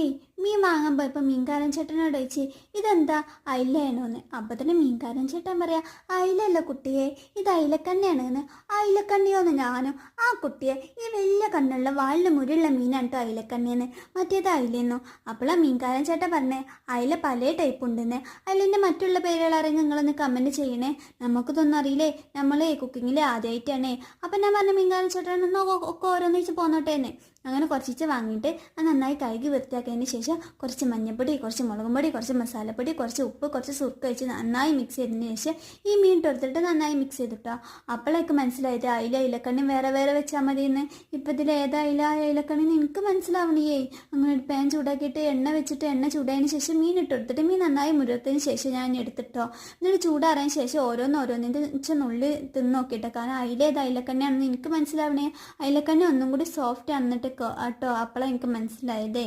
ഏയ് മീൻ വാങ്ങാൻ പോയപ്പോൾ മീൻകാരൻ ചേട്ടനോട് ചോദിച്ച് ഇതെന്താ അയിലയാണോന്ന്. അപ്പം തന്നെ മീൻകാരൻ ചേട്ടൻ പറയാ അയിലല്ല കുട്ടിയെ, ഇത് അയിലക്കണ്ണിയാണെന്ന്. അയിലക്കണ്ണിയോന്ന് ഞാനും ആ കുട്ടിയെ, ഈ വലിയ കണ്ണുള്ള വാളിന് മുരുള്ള മീനാണ് കേട്ടോ അയിലക്കണ്ണിയെന്ന്, മറ്റേത് അയിലെന്നോ. അപ്പോഴാ മീൻകാരൻ ചേട്ടൻ പറഞ്ഞേ അയില പല ടൈപ്പ് ഉണ്ടെന്ന്. അയിലിൻ്റെ മറ്റുള്ള പേരുകൾ അറിയാൻ നിങ്ങളൊന്ന് കമൻറ്റ് ചെയ്യണേ, നമുക്കിതൊന്നും അറിയില്ലേ, നമ്മളെ കുക്കിങ്ങിൽ ആദ്യമായിട്ടാണേ. അപ്പം ഞാൻ പറഞ്ഞ മീൻകാരൻ ചേട്ടൻ ഒക്കെ ഓരോന്നിച്ച് പോന്നോട്ടേന്ന്. അങ്ങനെ കുറച്ചിച്ച് വാങ്ങിയിട്ട് അത് നന്നായി കഴുകി വൃത്തിയാക്കിയതിന് ശേഷം കുറച്ച് മഞ്ഞൾപ്പൊടി, കുറച്ച് മുളകും പൊടി, കുറച്ച് മസാലപ്പൊടി, കുറച്ച് ഉപ്പ്, കുറച്ച് സുർക്ക വെച്ച് നന്നായി മിക്സ് ചെയ്തതിന് ശേഷം ഈ മീൻ എടുത്തിട്ട് നന്നായി മിക്സ് ചെയ്തിട്ടോ. അപ്പോഴേക്ക് മനസ്സിലായത് അയിലക്കണ്ണി വേറെ വേറെ വെച്ചാൽ മതിയെന്ന്. ഇപ്പം ഇതിൽ ഏതാ അയിലക്കണ്ണിന്ന് എനിക്ക് മനസ്സിലാവണേ. അങ്ങനെ ഒരു പാൻ ചൂടാക്കിയിട്ട് എണ്ണ വെച്ചിട്ട് എണ്ണ ചൂടായതിന് ശേഷം മീൻ ഇട്ടെടുത്തിട്ട് മീൻ നന്നായി മുരുത്തതിന് ശേഷം ഞാൻ എടുത്തിട്ടോ. എന്നിട്ട് ചൂടാറിയതിന് ശേഷം ഓരോന്നിൻ്റെ നുള്ളി തിന്ന് നോക്കിയിട്ടോ. കാരണം അയിലക്കണ്ണിയാണെന്ന് എനിക്ക് മനസ്സിലാവണേ. അയിലക്കണ്ണി ഒന്നും കൂടി സോഫ്റ്റ് ആണെന്നിട്ട് കേട്ടോ. അപ്പോഴാണ് എനിക്ക് മനസ്സിലായതേ.